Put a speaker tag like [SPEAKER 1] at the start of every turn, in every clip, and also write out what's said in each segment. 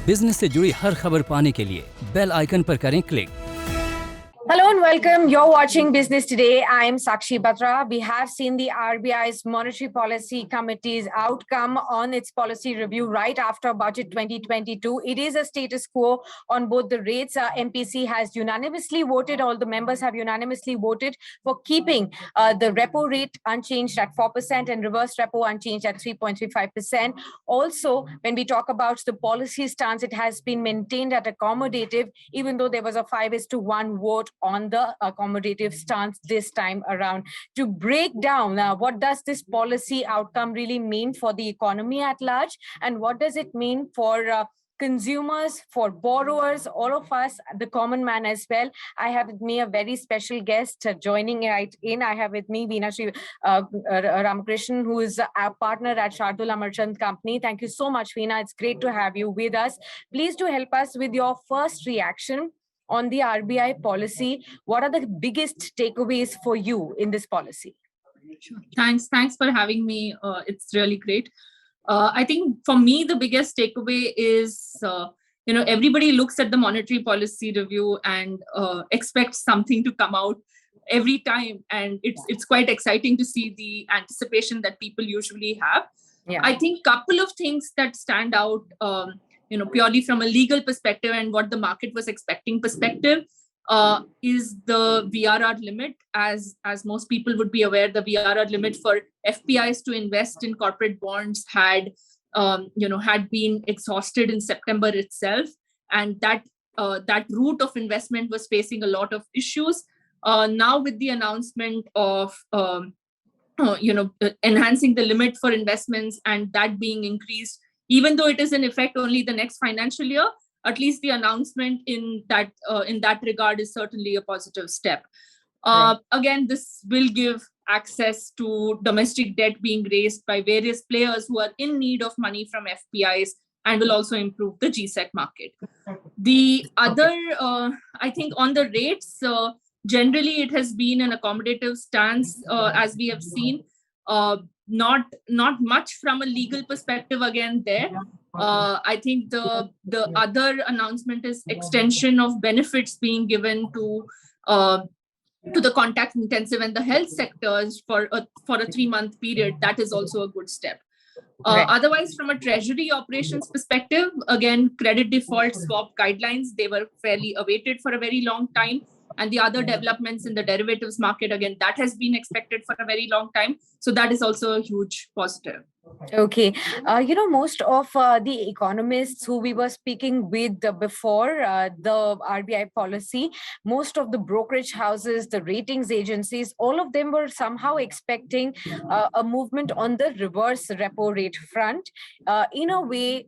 [SPEAKER 1] Business से जुड़ी हर खबर पाने के लिए बेल आइकन पर करें click.
[SPEAKER 2] Hello and welcome. You're watching Business Today. I'm Sakshi Batra. We have seen the RBI's Monetary Policy Committee's outcome on its policy review right after Budget 2022. It is a status quo on both the rates. MPC has unanimously voted, all the members have unanimously voted for keeping the repo rate unchanged at 4% and reverse repo unchanged at 3.35%. Also, when we talk about the policy stance, it has been maintained at accommodative, even though there was a 5:1 vote on the accommodative stance this time around. To break down what does this policy outcome really mean for the economy at large, and what does it mean for consumers, for borrowers, all of us, the common man as well. I have with me a very special guest joining right in. I have with me Veena Sri Ramakrishnan, who is our partner at Shardul Amarchand Company. Thank you so much, Veena. It's great to have you with us. Please do help us with your first reaction on the RBI policy. What are the biggest takeaways for you in this policy?
[SPEAKER 3] Sure. Thanks for having me. It's really great. I think for me, the biggest takeaway is, everybody looks at the monetary policy review and expects something to come out every time. And it's quite exciting to see the anticipation that people usually have. Yeah. I think couple of things that stand out, purely from a legal perspective and what the market was expecting perspective, is the VRR limit. As most people would be aware, the VRR limit for FPIs to invest in corporate bonds had been exhausted in September itself, and that route of investment was facing a lot of issues. Now, with the announcement of enhancing the limit for investments and that being increased, even though it is in effect only the next financial year, at least the announcement in that regard is certainly a positive step. Right. Again, this will give access to domestic debt being raised by various players who are in need of money from FPIs, and will also improve the GSEC market. The other, I think on the rates, generally it has been an accommodative stance, as we have seen. Not much from a legal perspective again there. I think the other announcement is extension of benefits being given to the contact intensive and the health sectors for a 3-month period. That is also a good step. Right. Otherwise, from a treasury operations perspective, again, credit default swap guidelines, they were fairly awaited for a very long time. And the other developments in the derivatives market, again, that has been expected for a very long time. So that is also a huge positive.
[SPEAKER 2] Okay. Most of the economists who we were speaking with before the RBI policy, most of the brokerage houses, the ratings agencies, all of them were somehow expecting a movement on the reverse repo rate front, in a way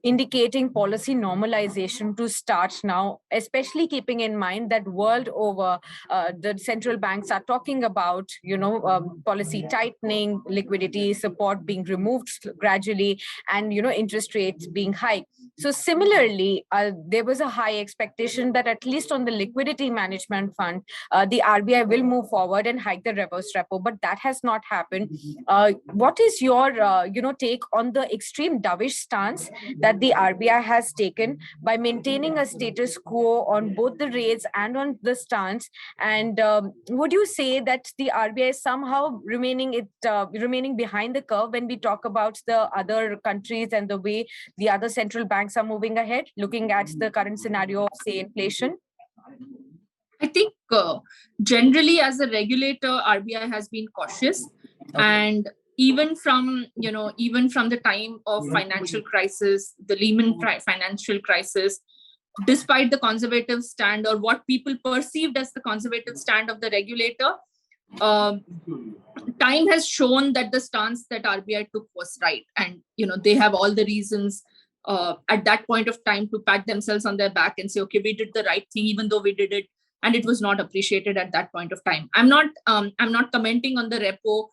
[SPEAKER 2] indicating policy normalization to start now, especially keeping in mind that world over, the central banks are talking about, policy tightening, liquidity support being removed gradually, and interest rates being hiked. So similarly, there was a high expectation that at least on the liquidity management fund, the RBI will move forward and hike the reverse repo, but that has not happened. What is your take on the extreme dovish stance that the RBI has taken by maintaining a status quo on both the rates and on the stance? And would you say that the RBI is somehow remaining behind the curve when we talk about the other countries and the way the other central banks are moving ahead, looking at the current scenario of, say, inflation?
[SPEAKER 3] I think generally as a regulator, RBI has been cautious. Okay. And even from the time of financial crisis, the Lehman financial crisis, despite the conservative stand, or what people perceived as the conservative stand of the regulator, time has shown that the stance that RBI took was right. And, they have all the reasons at that point of time to pat themselves on their back and say, okay, we did the right thing, even though we did it, and it was not appreciated at that point of time. I'm not commenting on the repo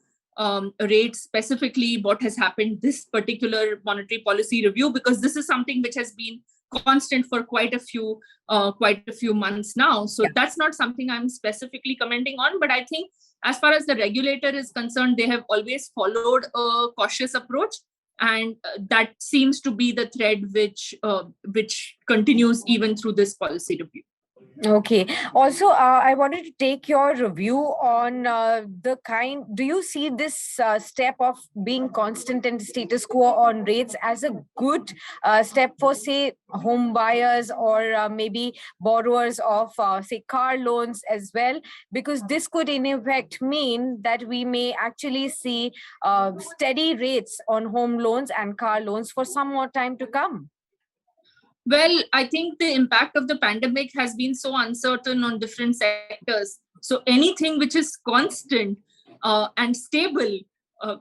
[SPEAKER 3] rate specifically, what has happened this particular monetary policy review, because this is something which has been constant for quite a few months now. So that's not something I'm specifically commenting on. But I think as far as the regulator is concerned, they have always followed a cautious approach. And that seems to be the thread which continues even through this policy review.
[SPEAKER 2] Okay. Also, I wanted to take your review on do you see this step of being constant and status quo on rates as a good step for, say, home buyers or maybe borrowers of, say, car loans as well? Because this could in effect mean that we may actually see steady rates on home loans and car loans for some more time to come.
[SPEAKER 3] Well, I think the impact of the pandemic has been so uncertain on different sectors. So anything which is constant and stable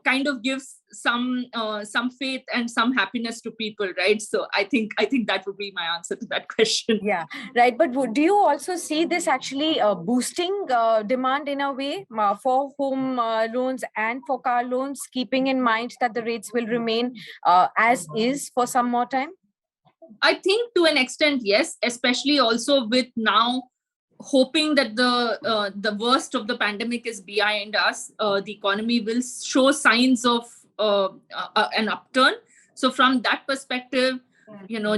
[SPEAKER 3] kind of gives some faith and some happiness to people, right? So I think that would be my answer to that question.
[SPEAKER 2] Yeah, right. But do you also see this actually boosting demand in a way for home loans and for car loans, keeping in mind that the rates will remain as is for some more time?
[SPEAKER 3] I think to an extent, yes, especially also with now hoping that the worst of the pandemic is behind us. The economy will show signs of an upturn. So from that perspective,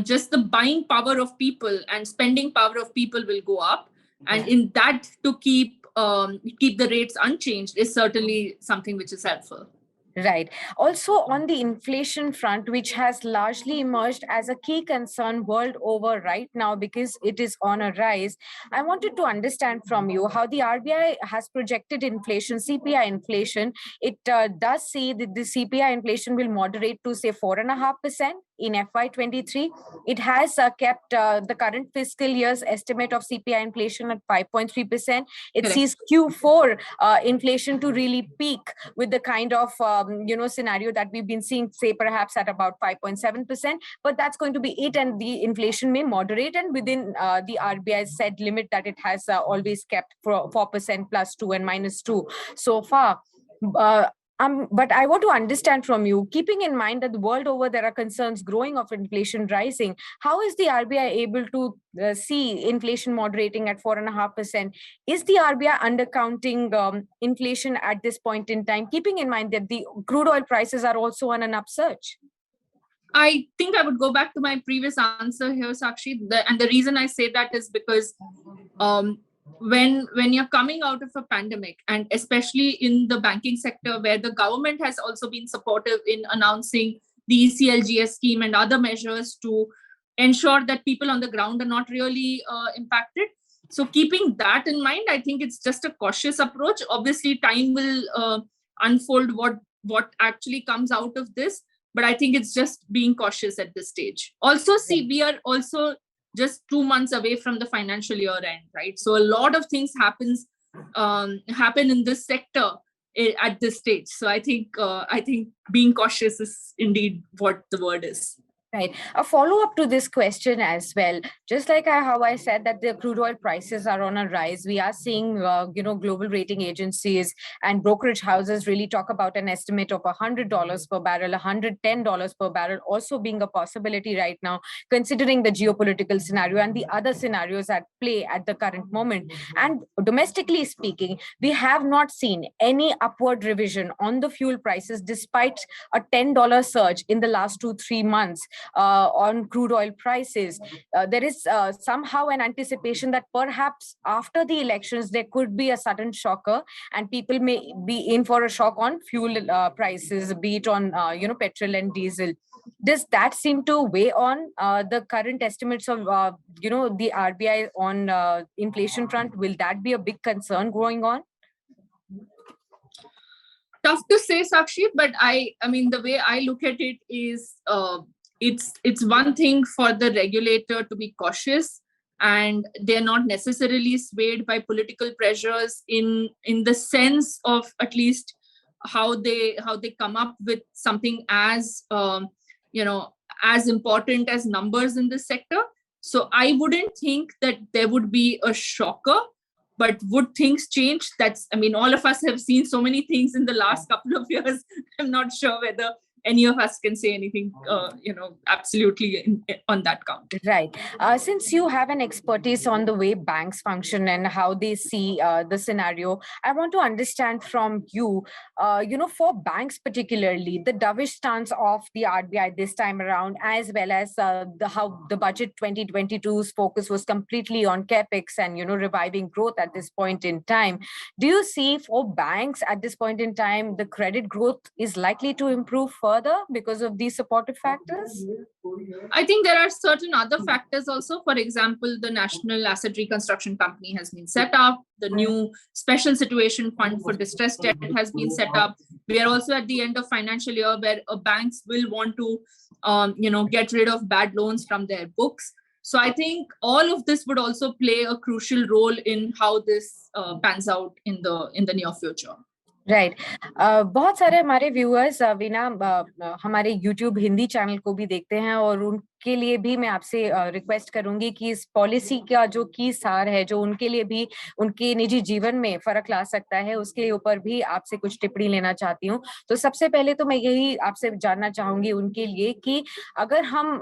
[SPEAKER 3] just the buying power of people and spending power of people will go up. And in that, to keep the rates unchanged is certainly something which is helpful.
[SPEAKER 2] Right. Also, on the inflation front, which has largely emerged as a key concern world over right now because it is on a rise, I wanted to understand from you how the RBI has projected inflation, CPI inflation. It does say that the CPI inflation will moderate to, say, 4.5% in FY23. It has kept the current fiscal year's estimate of CPI inflation at 5.3%. It
[SPEAKER 3] Correct.
[SPEAKER 2] sees Q4 inflation to really peak with the kind of scenario that we've been seeing, say, perhaps at about 5.7%, but that's going to be it, and the inflation may moderate, and within the RBI's said limit that it has always kept for 4% plus 2 and minus 2 so far. But I want to understand from you, keeping in mind that the world over there are concerns growing of inflation rising, how is the RBI able to see inflation moderating at 4.5%? Is the RBI undercounting inflation at this point in time, keeping in mind that the crude oil prices are also on an upsurge?
[SPEAKER 3] I think I would go back to my previous answer here, Sakshi. And the reason I say that is because when you're coming out of a pandemic, and especially in the banking sector where the government has also been supportive in announcing the ECLGS scheme and other measures to ensure that people on the ground are not really impacted. So keeping that in mind, I think it's just a cautious approach. Obviously, time will unfold what actually comes out of this, but I think it's just being cautious at this stage. Also, see, we are also just 2 months away from the financial year end, right? So a lot of things happen in this sector at this stage. So I think being cautious is indeed what the word is.
[SPEAKER 2] Right. A follow-up to this question as well. Just like how I said that the crude oil prices are on a rise, we are seeing, global rating agencies and brokerage houses really talk about an estimate of $100 per barrel, $110 per barrel also being a possibility right now, considering the geopolitical scenario and the other scenarios at play at the current moment. And domestically speaking, we have not seen any upward revision on the fuel prices despite a $10 surge in the last 2-3 months. On crude oil prices. There is somehow an anticipation that perhaps after the elections, there could be a sudden shocker and people may be in for a shock on fuel prices, be it on, petrol and diesel. Does that seem to weigh on the current estimates of, the RBI on inflation front? Will that be a big concern going on?
[SPEAKER 3] Tough to say, Sakshi, but I mean, the way I look at it is it's one thing for the regulator to be cautious, and they're not necessarily swayed by political pressures in the sense of at least how they come up with something as as important as numbers in this sector. So I wouldn't think that there would be a shocker. But would things change? All of us have seen so many things in the last couple of years. I'm not sure whether any of us can say anything, absolutely on that count.
[SPEAKER 2] Right. Since you have an expertise on the way banks function and how they see the scenario, I want to understand from you, for banks particularly, the dovish stance of the RBI this time around, as well as how the budget 2022's focus was completely on capex and, reviving growth at this point in time. Do you see for banks at this point in time, the credit growth is likely to improve further because of these supportive factors?
[SPEAKER 3] I think there are certain other factors also. For example, the National Asset Reconstruction Company has been set up. The new Special Situation Fund for Distressed Debt has been set up. We are also at the end of financial year where banks will want to, get rid of bad loans from their books. So I think all of this would also play a crucial role in how this pans out in the near future.
[SPEAKER 2] Right बहुत सारे हमारे viewers Veena हमारे YouTube Hindi channel को भी देखते हैं और उनके लिए भी मैं आपसे रिक्वेस्ट करूंगी कि इस पॉलिसी का जो की सार है, जो उनके लिए भी उनके निजी जीवन में फर्क ला सकता है, उसके ऊपर भी आपसे कुछ टिप्पणी लेना चाहती हूँ। तो सबसे पहले तो मैं यही आपसे जानना चाहूंगी उनके लिए कि अगर हम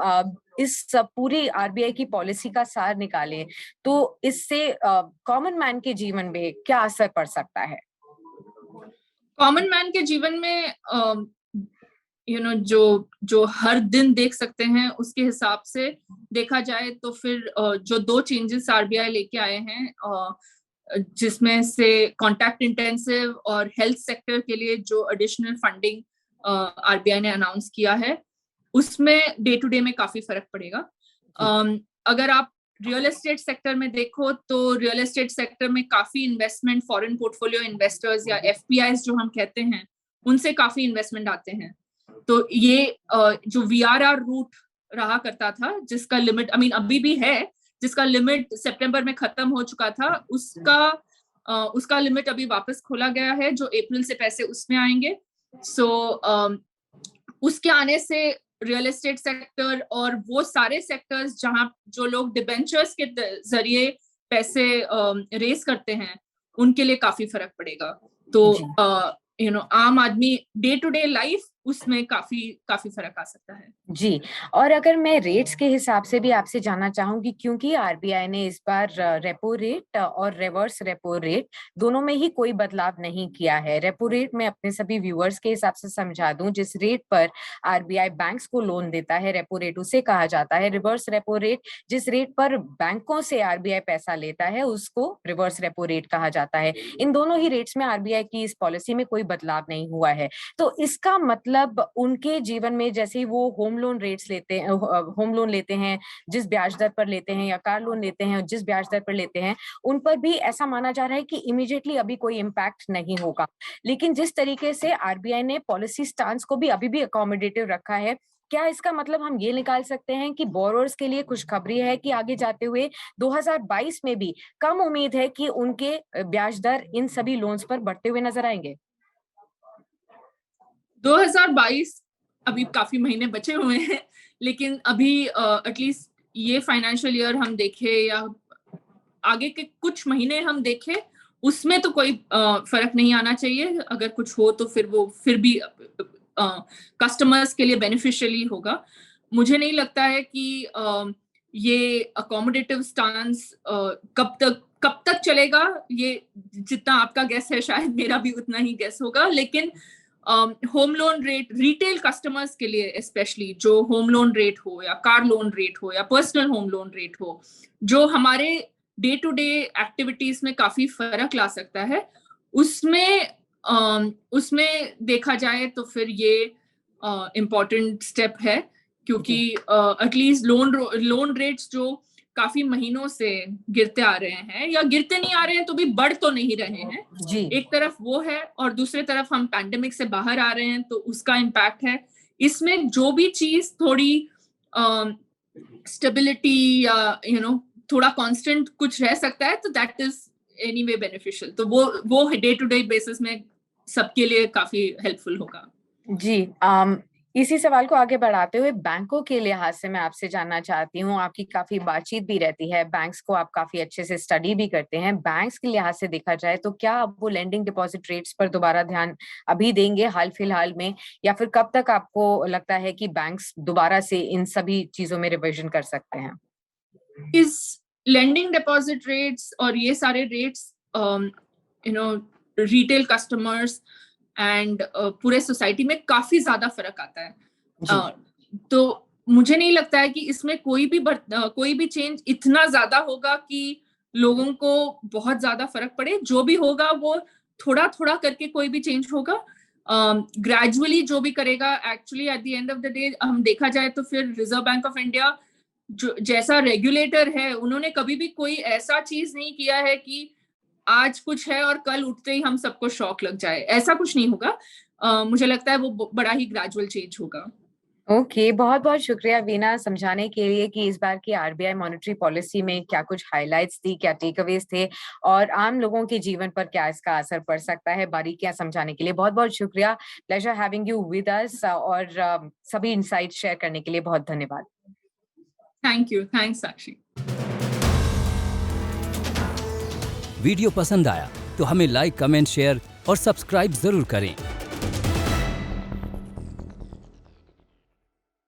[SPEAKER 2] इस पूरी आरबीआई की पॉलिसी का सार निकालें तो इससे कॉमन मैन के जीवन में क्या असर पड़ सकता है?
[SPEAKER 3] कॉमन मैन के जीवन में जो हर दिन देख सकते हैं उसके हिसाब से देखा जाए तो फिर जो 2 चेंजेस आरबीआई लेके आए हैं, जिसमें से कॉन्टैक्ट इंटेंसिव और हेल्थ सेक्टर के लिए जो एडिशनल फंडिंग आरबीआई ने अनाउंस किया है, उसमें डे टू डे में काफी फर्क पड़ेगा। अगर आप रियल एस्टेट सेक्टर में देखो तो रियल एस्टेट सेक्टर में काफी इन्वेस्टमेंट फॉरेन पोर्टफोलियो इन्वेस्टर्स या एफपीआईज जो हम कहते हैं, उनसे काफी इन्वेस्टमेंट आते हैं। तो ये जो वीआरआर रूट रहा करता था, जिसका लिमिट अभी भी है, जिसका लिमिट सितंबर में खत्म हो चुका था, उसका लिमिट अभी वापस खोला गया है, जो अप्रैल से पैसे उसमें आएंगे। सो उसके आने से रियल एस्टेट सेक्टर और वो सारे सेक्टर्स जहां जो लोग डिबेंचर्स के जरिए पैसे रेस करते हैं, उनके लिए काफी फर्क पड़ेगा। तो आम आदमी डे टू डे लाइफ उसमें काफी फर्क आ सकता है।
[SPEAKER 2] जी, और अगर मैं रेट्स के हिसाब से भी आपसे जानना चाहूंगी, क्योंकि आरबीआई ने इस बार रेपो रेट और रिवर्स रेपो रेट दोनों में ही कोई बदलाव नहीं किया है। रेपो रेट मैं अपने सभी व्यूअर्स के हिसाब से समझा दूं, जिस रेट पर आरबीआई बैंक्स को लोन देता है, रेपो रेट उसे कहा जाता है। रिवर्स रेपो रेट जिस रेट पर बैंकों से आरबीआई पैसा लेता है, उसको रिवर्स रेपो रेट कहा जाता है। इन दोनों ही रेट्स में आरबीआई की इस पॉलिसी में कोई बदलाव नहीं हुआ है। तो इसका मतलब उनके जीवन में जैसे ही वो होम लोन लेते हैं जिस ब्याज दर पर लेते हैं, या कार लोन लेते हैं जिस ब्याज दर पर लेते हैं, उन पर भी ऐसा माना जा रहा है कि इमीडिएटली अभी कोई इम्पैक्ट नहीं होगा। लेकिन जिस तरीके से आरबीआई ने पॉलिसी स्टांस को भी अभी भी अकोमोडेटिव रखा है, क्या इसका मतलब हम ये निकाल सकते हैं कि बोरोअर्स के लिए खुशखबरी है कि आगे जाते हुए 2022 में भी कम उम्मीद है कि उनके ब्याज दर इन सभी लोन्स पर बढ़ते हुए नजर आएंगे?
[SPEAKER 3] 2022 अभी काफी महीने बचे हुए हैं, लेकिन अभी एटलीस्ट ये फाइनेंशियल ईयर हम देखे या आगे के कुछ महीने हम देखे, उसमें तो कोई फर्क नहीं आना चाहिए। अगर कुछ हो तो फिर भी कस्टमर्स के लिए बेनिफिशियली होगा। मुझे नहीं लगता है कि ये अकोमोडेटिव स्टांस कब तक चलेगा। ये जितना आपका गेस है शायद मेरा भी उतना ही गेस होगा। लेकिन home loan rate retail customers के लिए स्पेशली, जो होम लोन रेट हो या कार लोन रेट हो या पर्सनल होम लोन रेट हो, जो हमारे डे टू डे एक्टिविटीज में काफी फर्क ला सकता है, उसमें देखा जाए तो फिर ये इम्पोर्टेंट स्टेप है। क्योंकि एटलीस्ट लोन रेट्स जो काफी महीनों से गिरते आ रहे हैं या गिरते नहीं आ रहे हैं तो भी बढ़ तो नहीं रहे हैं
[SPEAKER 2] जी। एक
[SPEAKER 3] तरफ वो है और दूसरी तरफ हम पैंडेमिक से बाहर आ रहे हैं, तो उसका इम्पैक्ट है। इसमें जो भी चीज थोड़ी स्टेबिलिटी या थोड़ा कांस्टेंट कुछ रह सकता है, तो दैट इज एनीवे बेनिफिशियल। तो वो डे टू डे बेसिस में सबके लिए काफी हेल्पफुल होगा।
[SPEAKER 2] जी, इसी सवाल को आगे बढ़ाते हुए बैंकों के लिहाज से मैं आपसे जानना चाहती हूँ, आपकी काफी बातचीत भी रहती है, बैंक्स को आप काफी अच्छे से स्टडी भी करते हैं। बैंक्स के लिहाज से देखा जाए तो क्या आप वो लेंडिंग डिपॉजिट रेट्स पर दोबारा ध्यान अभी देंगे हाल फिलहाल में, या फिर कब तक आपको लगता है कि बैंक्स दोबारा से इन सभी चीजों में रिविजन कर सकते हैं?
[SPEAKER 3] इस लेंडिंग डिपॉजिट रेट्स और ये सारे रेट्स रिटेल कस्टमर्स एंड पूरे सोसाइटी में काफी ज्यादा फर्क आता है। तो मुझे नहीं लगता है कि इसमें कोई भी चेंज इतना ज्यादा होगा कि लोगों को बहुत ज्यादा फर्क पड़े। जो भी होगा वो थोड़ा थोड़ा करके कोई भी चेंज होगा, ग्रेजुअली जो भी करेगा। Actually at the end of the day हम देखा जाए तो फिर रिजर्व बैंक ऑफ इंडिया जो जैसा रेगुलेटर है, उन्होंने कभी भी कोई ऐसा चीज नहीं किया है कि आज कुछ है और कल उठते ही हम सबको शॉक लग जाए। ऐसा कुछ नहीं होगा। मुझे लगता है वो बड़ा ही ग्रेजुअल चेंज होगा।
[SPEAKER 2] ओके, बहुत बहुत शुक्रिया वीना समझाने के लिए कि इस बार की आरबीआई मॉनेटरी पॉलिसी में क्या कुछ हाइलाइट्स थी, क्या टेकअवेज थे और आम लोगों के जीवन पर क्या इसका असर पड़ सकता है। बारीकियां समझाने के लिए बहुत बहुत शुक्रिया। Pleasure having you with us और सभी इनसाइट शेयर करने के लिए बहुत धन्यवाद।
[SPEAKER 3] Thank you. Thanks Sakshi.
[SPEAKER 1] Video पसंद आया तो हमें लाइक, कमेंट, शेयर और सब्सक्राइब जरूर करें।